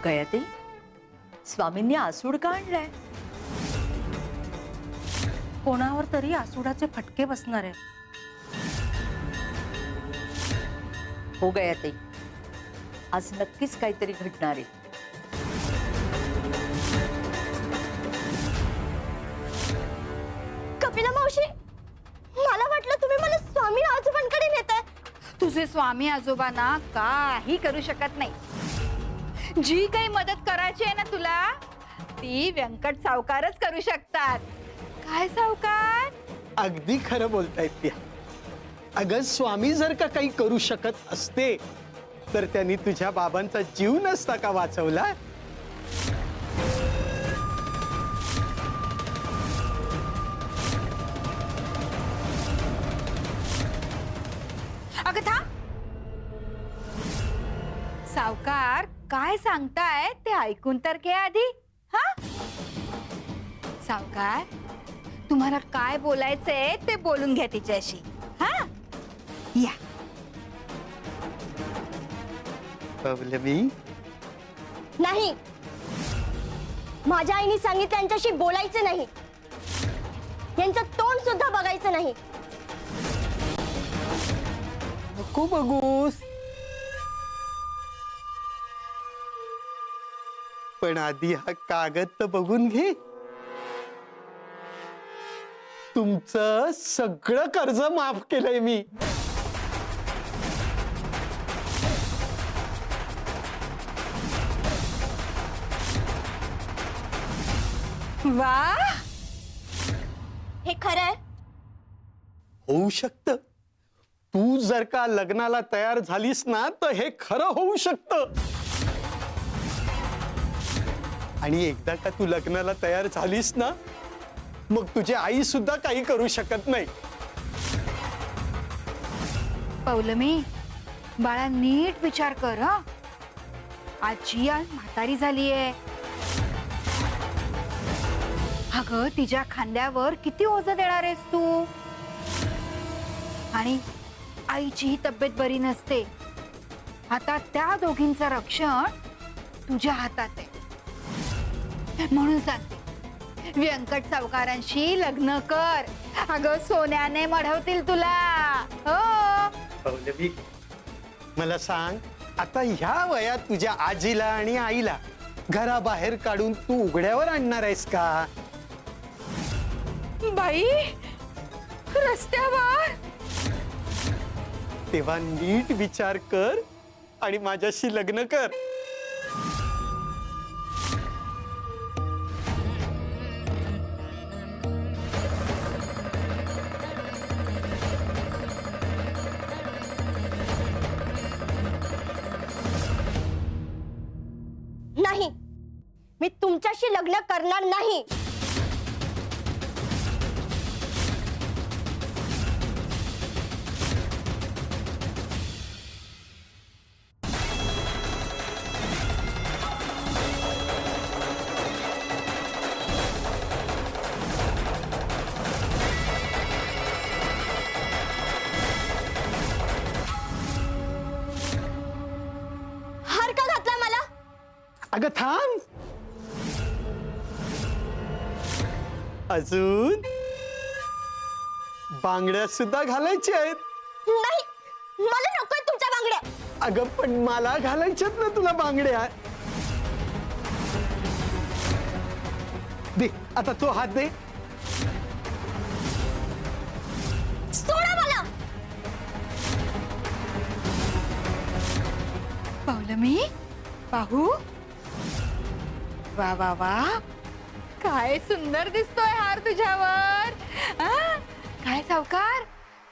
गयाते, स्वामींनी आसूड का आणलाय? कोणावर तरी आसुडाचे फटके बसणार आहे. हो गयाते, आज नक्कीच काहीतरी घडणार आहे. कपिला मावशी, मला वाटलं तुम्ही मला स्वामी आजोबांकडे नेताय. तुझे स्वामी आजोबा ना काही करू शकत नाही. जी काही मदत करायची आहे ना तुला, ती व्यंकट सावकारच करू शकतात. काय सावकार? अगदी खरं बोलतायत त्या. अगं स्वामी जर का काही करू शकत असते तर त्यांनी तुझ्या बाबांचा जीव नसता का वाचवला? अगं था सावकार, काय सांगताय ते ऐकून तर घे आधी. हा सावकार, तुम्हाला काय बोलायचंय ते बोलून घ्या तिच्याशी. हा या. पौलमी, नाही, माझ्या आईने सांगितलं यांच्याशी बोलायचं नाही, यांचं तोंड सुद्धा बघायचं नाही. नको बघूस. पण आधी हा कागद तर बघून घे. तुमचं सगळं कर्ज माफ केलंय मी. वा, हे खरं आहे? होऊ शकतं. तू जर का लग्नाला तयार झालीस ना तर हे खरं होऊ शकतं. आणि एकदा का तू लग्नाला तयार झालीस ना, मग तुझी आई सुद्धा काही करू शकत नाही. पौलमी, बाळा नीट विचार कर. हा, आजी आज म्हातारी झालीये. अगं तिच्या खांद्यावर किती ओझं देणार आहेस तू? आणि आईची तब्येत बरी नसते. आता त्या दोघींचं रक्षण तुझ्या हातात आहे. म्हणून सांगते, व्यंकट सावकारांशी लग्न कर. अगं सोन्याने मढवतील तुला. हो. पौलमी, मला सांग, आता ह्या वयात तुझ्या आजीला आणि आईला घराबाहेर काढून तू उघड्यावर आणणार आहेस का? बाई, रस्त्यावर. तेव्हा नीट विचार कर आणि माझ्याशी लग्न कर. नाही, मी तुमच्याशी लग्न करणार नाही. हार का घातला मला? अगं थांब. अजून बांगड्या सुद्धा घालायच्या आहेत. नाही, मला नकोय तुमच्या बांगड्या. अगं पण मला घालायच्यात ना तुला बांगड्या. दे आता तो हात दे. सोडा मला. पौलमी, पाहू. वा वा वा, काय सुंदर दिसतोय हार तुझ्यावर. आ? काय सावकार,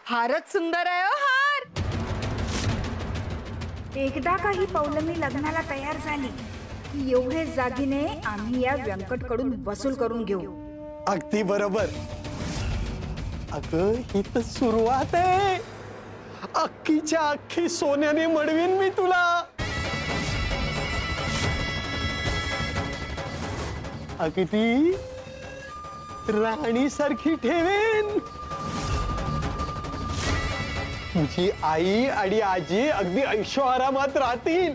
फारच सुंदर आहे हो हार. एकदा काही पौलमी लग्नाला तयार झाली की एवढे दागिने आम्ही या व्यंकटकडून वसूल करून घेऊ. अगदी बरोबर. अगं ही तर सुरुवात आहे. अख्खीच्या अख्खी सोन्याने मडवीन मी तुला. अगदी राणी सारखी ठेवेन. तुझी आई आणि आजी अगदी ऐशो आरामात राहतील.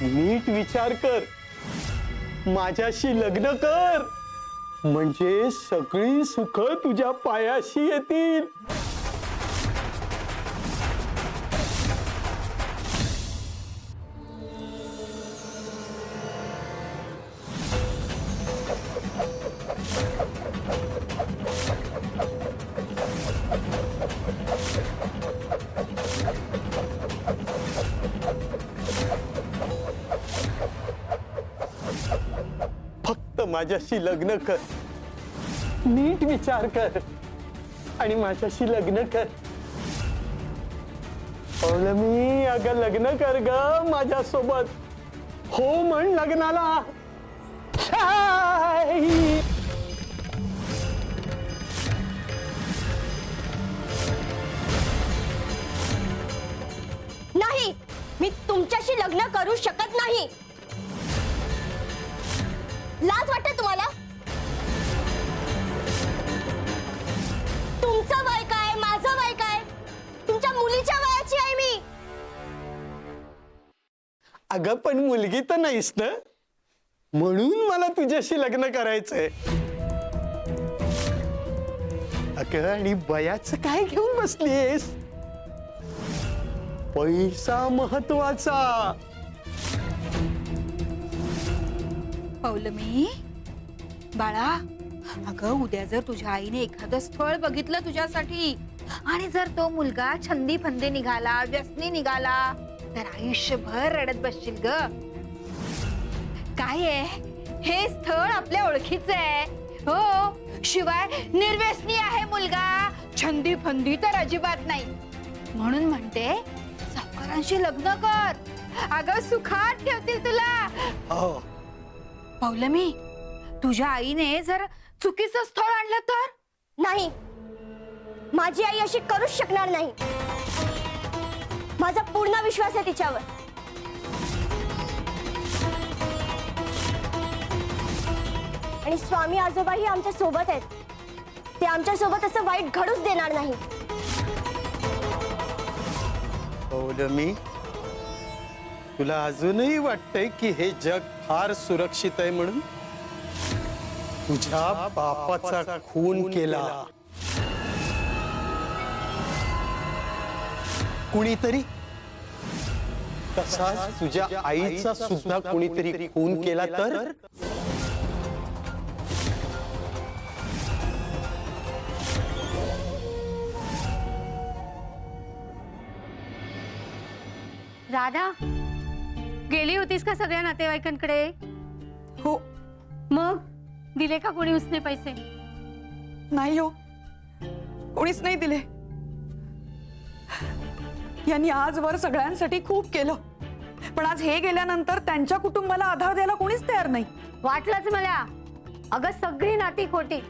नीट विचार कर, माझ्याशी लग्न कर, म्हणजे सगळी सुख तुझ्या पायाशी येतील. फक्त माझ्याशी लग्न कर, नीट विचार कर आणि माझ्याशी लग्न कर. पौर्णमी, अगं लग्न कर ग माझ्यासोबत. हो म्हण लग्नाला. आई! नाही, मी तुमच्याशी लग्न करू शकत नाही. लाज वाटते तुम्हाला? तुमचं वय काय, माझं वय काय? तुमच्या मुलीच्या वयाची आहे मी. अगं पण मुलगी तर नाहीस ना, म्हणून मला तुझ्याशी लग्न करायचंय. अगं आणि वयाचं काय घेऊन बसलीस? पैसा महत्वाचा. पौलमी, बाळा, अगं उद्या जर तुझ्या आईने एखादं स्थळ बघितलं तुझ्यासाठी आणि जर तो मुलगा छंदी फंदे निघाला, व्यसनी निघाला, तर आयुष्यभर रडत बसशील ग. काय आहे, हे स्थळ आपल्या ओळखीचं आहे. हो, शिवाय निर्व्यसनी आहे मुलगा, छंदी फंदी तर अजिबात नाही. म्हणून म्हणते सावकारांशी लग्न कर. अगं सुखात ठेवतील तुला. हो, पौलमी, तुझ्या आईने जर चुकीचं स्थळ आणलं तर? नाही, माझी आई अशी करूच शकणार नाही. माझा पूर्ण विश्वास आहे तिच्यावर. आणि स्वामी आजोबाही आमच्या सोबत आहेत. ते आमच्या सोबत असं वाईट घडूच देणार नाही. पौर्णमी, तुला अजूनही वाटतंय की हे जग फार सुरक्षित आहे म्हणून? तुझ्या बापाचा खून केला कुणीतरी, तसाच तुझ्या आईचा सुद्धा कुणीतरी खून केला तर? राधा, गेली होतीस का सगळ्या नातेवाईकांकडे? हो. मग दिले का कोणी उसने पैसे? नाही हो, कोणीच नाही दिले. यांनी आजवर सगळ्यांसाठी खूप केलं, पण आज हे गेल्यानंतर त्यांच्या कुटुंबाला आधार द्यायला कोणीच तयार नाही. वाटलंच मला. अगं सगळी नाती खोटी,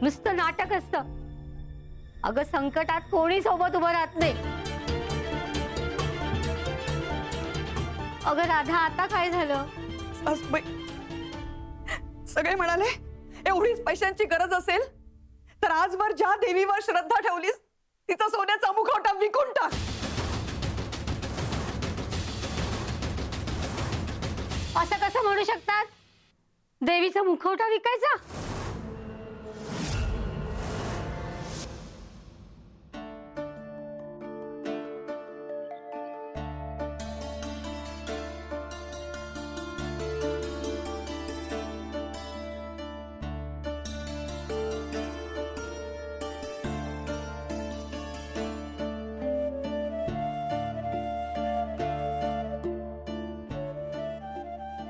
नुसतं नाटक असतं. अगं संकटात कोणी सोबत उभं राहत नाही. अगं राधा, आता काय झालं? सासूबाई, सगळे म्हणाले एवढीच पैशांची गरज असेल तर आजवर ज्या देवीवर श्रद्धा ठेवलीस तिचा सोन्याचा मुखवटा विकून टाक. असं कसं म्हणू शकतात? देवीचा मुखवटा विकायचा?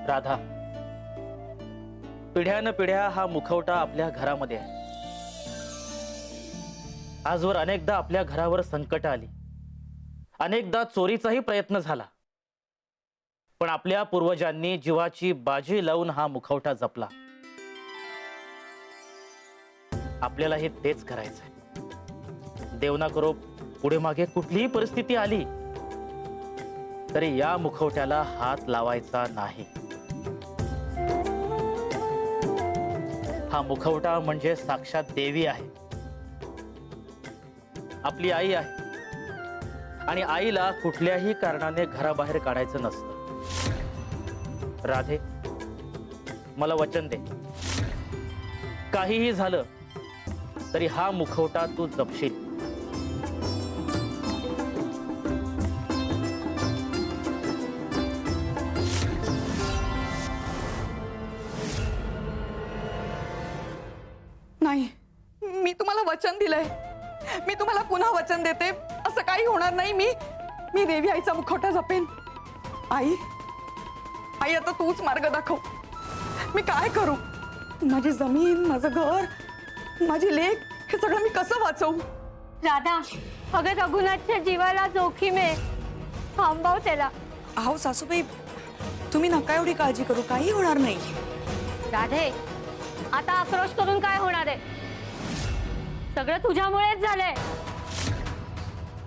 राधा, पिढ्यानपिढ्या हा मुखवटा आपल्या घरामध्ये आहे. आजवर अनेकदा आपल्या घरावर संकट आली, अनेकदा चोरीचाही प्रयत्न झाला, पण आपल्या पूर्वजांनी जीवाची बाजी लावून हा मुखवटा जपला. आपल्यालाही तेच करायचंय. देव ना करो पुढे मागे कुठलीही परिस्थिती आली तरी या मुखवट्याला हात लावायचा नाही. हा मुखवटा म्हणजे साक्षात देवी आहे, आपली आई आहे, आणि आईला कुठल्याही कारणाने घराबाहेर काढायचं नसतं. राधे, मला वचन दे, काहीही झालं तरी हा मुखवटा तू जपशील. नाही, मी तुम्हाला वचन दिलंय. मी तुम्हाला पुन्हा वचन देते, असं काही होणार नाही. मी देवी आईचा मुखवटा जपेन. आई, आई आता तूच मार्ग दाखव. मी काय करू? माझी जमीन, माझं घर, माझी लेक, हे सगळं मी कसं वाचवू? राधा, अगं रघुनाथच्या जीवाला जोखीम आहे, थांबव त्याला. अहो सासूबाई, तुम्ही नका एवढी काळजी करू, काही होणार नाही. राधे, आता आक्रोश करून काय होणार आहे? सगळं तुझ्यामुळेच झालंय.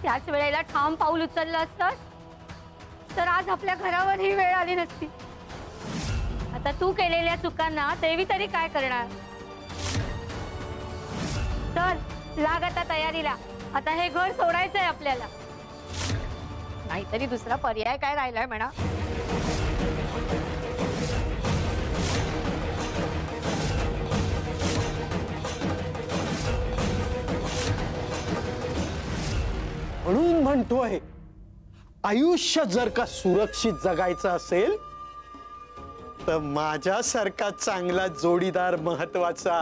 त्याच वेळेला ठाम पाऊल उचललं असतंस तर आज आपल्या घरावर ही वेळ आली नसती. आता तू केलेल्या चुकांना देवी तरी काय करणार? चल, लाग आता तयारीला. आता हे घर सोडायचंय आपल्याला, नाहीतरी दुसरा पर्याय काय राहिलाय म्हणा. म्हणून म्हणतोय, आयुष्य जर का सुरक्षित जगायचं असेल तर माझ्यासारखा चांगला जोडीदार महत्वाचा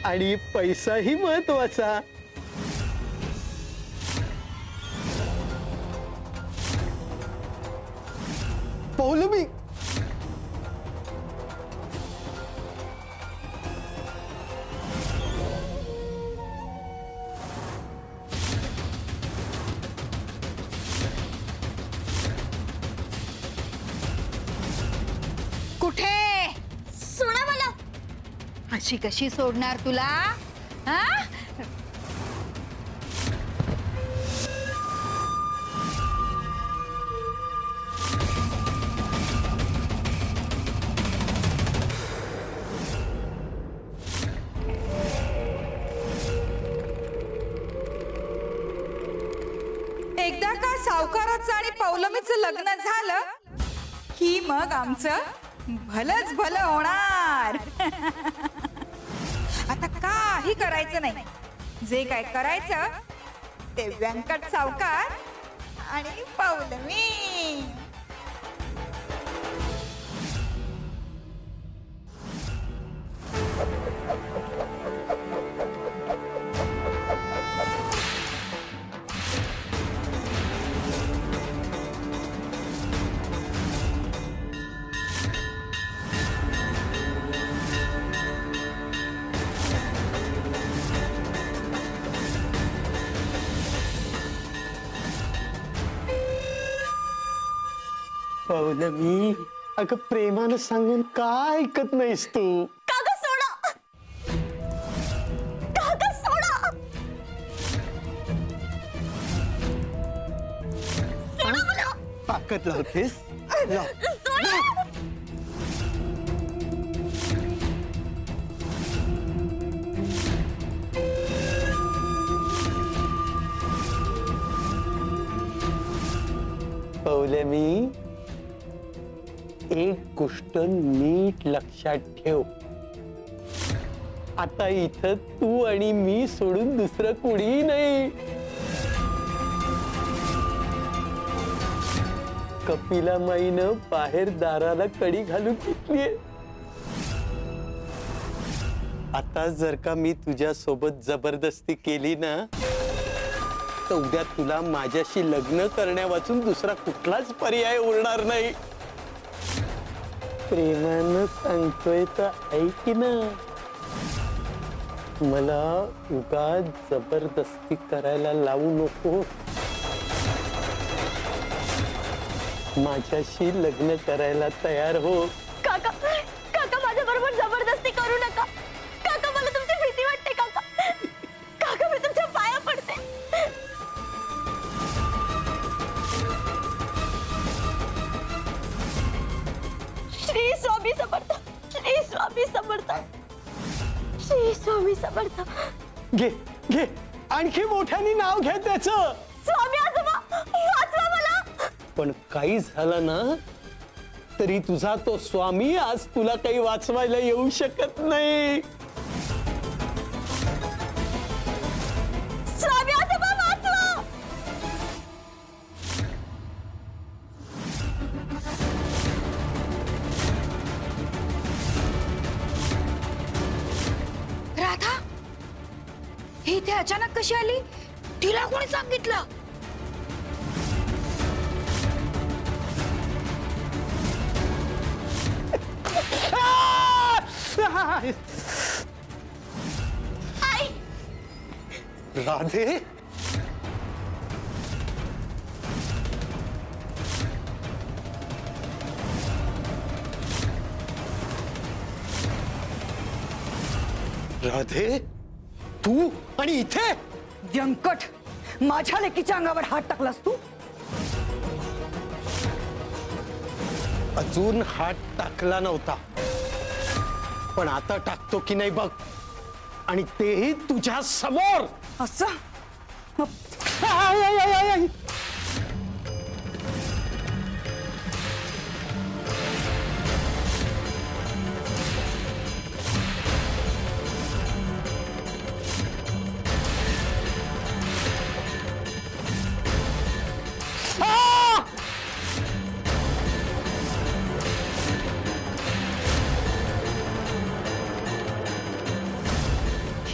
आणि पैसाही महत्वाचा. पौलमी, कुठे? सोडा मला. अशी कशी सोडणार तुला? हा? एकदा का सावकाराचं आणि पौलमीचं लग्न झालं की मग आमचं भलंच भलं होणार. आता काही करायचं नाही. जे काय करायचं ते व्यंकट सावकार आणि पौलमी. पौलमी, अगं प्रेमानं सांगून काय ऐकत नाहीस तू? काका सोडा. काका सोडा. सोडा मला. ताकद लावतेस? लाव. पौलमी, एक गोष्ट नीट लक्षात ठेव. आता इथं तू आणि मी सोडून दुसरं कुणीही नाही. कपिला माईनं बाहेर दाराला कडी घालून घेतलीये. आता जर का मी तुझ्या सोबत जबरदस्ती केली ना तर उद्या तुला माझ्याशी लग्न करण्या वाचून दुसरा कुठलाच पर्याय उरणार नाही. प्रेमानं सांगतोय तर ऐक ना. मला उगाच जबरदस्ती करायला लावू नको. माझ्याशी लग्न करायला तयार हो. काका, काका माझ्या बरोबर जबरदस्ती करू नका. काका, मला तुमची भीती वाटते. काका, काका मी तुमच्या पाया पडते. श्री स्वामी समर्थ. श्री स्वामी समर्थ. श्री स्वामी समर्थ. घे घे, आणखी मोठ्याने नाव घे त्याचं. स्वामी आजोबा, वाचवा मला. पण काही झालं ना तरी तुझा तो स्वामी आज तुला काही वाचवायला येऊ शकत नाही. स्वामी आजोबा वाचवा. राधा ही इथे अचानक कशी आली? तिला कोणी सांगितलं? राधे, राधे, तू आणि इथे? व्यंकट, माझ्या लेकीच्या अंगावर हात टाकलास तू? अजून हात टाकला नव्हता, पण आता टाकतो की नाही बघ, आणि तेही तुझ्या समोर. असं आय, आय, आय, आय, आय.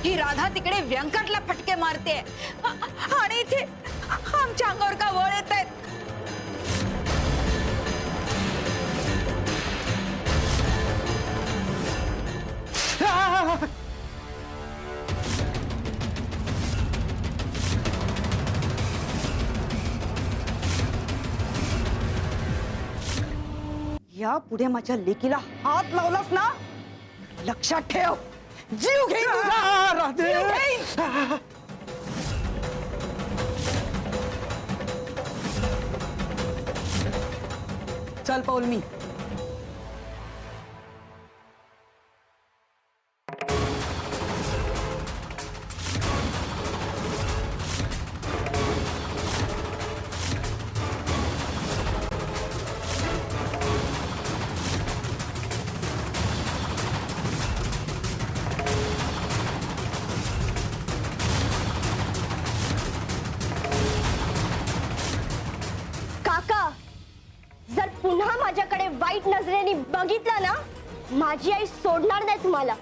ही राधा तिकडे व्यंकटला फटके मारते आणि इथे आमच्या अंगावर का वळ येत आहेत. या पुढे माझ्या लेकीला हात लावलास ना, लक्षात ठेव, जीव घेईन तुझा. राधे, जीव घेईन. चल पाऊल मी. काका, जर पुन्हा माझ्याकडे वाईट नजरेने बघितलं ना, माझी आई सोडणार नाही तुम्हाला.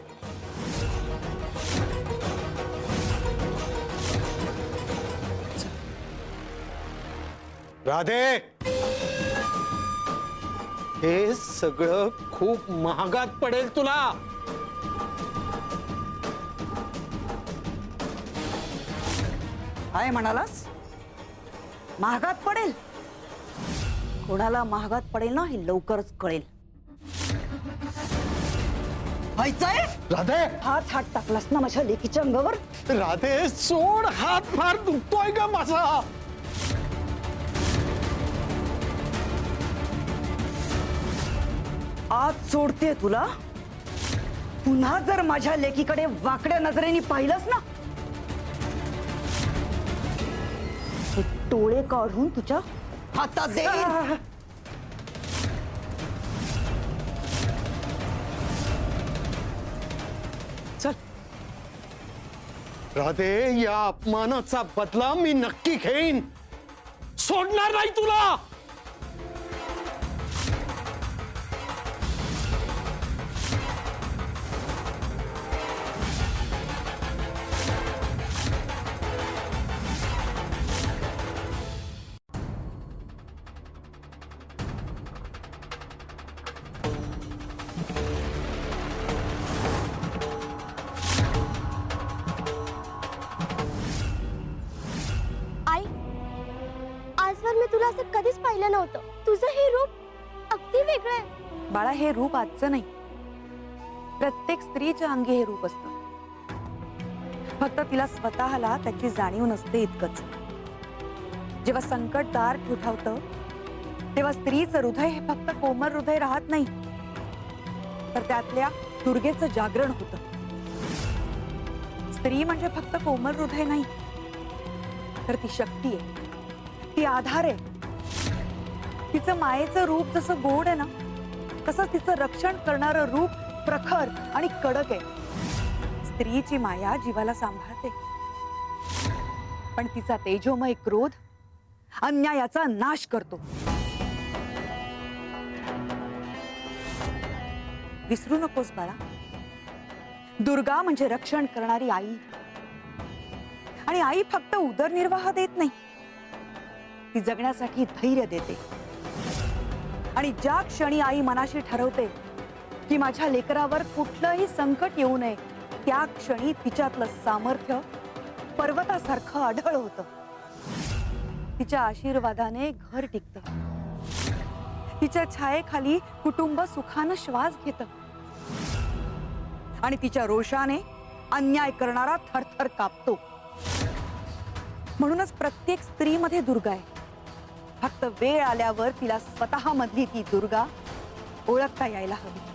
राधे, हे सगळं खूप महागात पडेल तुला. काय म्हणालास? महागात पडेल? कोणाला महागात पडेल ना, हे लवकरच कळेल. व्हायचंय? राधे, हाच हात टाकलास ना माझ्या लेकीच्या अंगावर. राधे, सोड हात, फार दुखतोय का माझा? आज सोडते तुला. पुन्हा जर माझ्या लेकीकडे वाकड्या नजरेने पाहिलंस ना, हे डोळे काढून तुझ्या हातात देईन. चल राधे, या अपमानाचा बदला मी नक्की घेईन. सोडणार नाही तुला. आई, आजवर मी तुला असं कधीच पाहिलं नव्हतं. तुझं हे रूप अगदी वेगळं आहे. बाळा, हे रूप आजचं नाही, प्रत्येक स्त्रीच्या अंगी हे रूप असतं. फक्त तिला स्वतःला त्याची जाणीव नसते इतकंच. जेव्हा संकट दार ठोठावतं तेव्हा स्त्रीचं हृदय हे फक्त कोमल हृदय राहत नाही, तर त्यातल्या दुर्गेचं जागरण होतं. स्त्री म्हणजे फक्त कोमल हृदय नाही, तर ती शक्ती आहे, ती आधार आहे. तिचं मायेचं रूप जसं गोड आहे ना, तसंच तिचं रक्षण करणारं रूप प्रखर आणि कडक आहे. स्त्रीची माया जीवाला सांभाळते, पण तिचा तेजोमय क्रोध अन्यायाचा नाश करतो. विसरू नकोस बाळा, दुर्गा म्हणजे रक्षण करणारी आई. आणि आई फक्त उदरनिर्वाह देत नाही, ती जगण्यासाठी धैर्य देते. आणि ज्या क्षणी आई मनाशी ठरवते की माझ्या लेकरावर कुठलंही संकट येऊ नये, त्या क्षणी तिच्यातलं सामर्थ्य पर्वतासारखं आढळ होतं. तिच्या आशीर्वादाने घर टिकतं, तिच्या छायेखाली कुटुंब सुखानं श्वास घेतं, आणि तिच्या रोषाने अन्याय करणारा थरथर कापतो. म्हणूनच प्रत्येक स्त्रीमध्ये दुर्गा आहे. फक्त वेळ आल्यावर तिला स्वतः मधली ती दुर्गा ओळखता यायला हवी.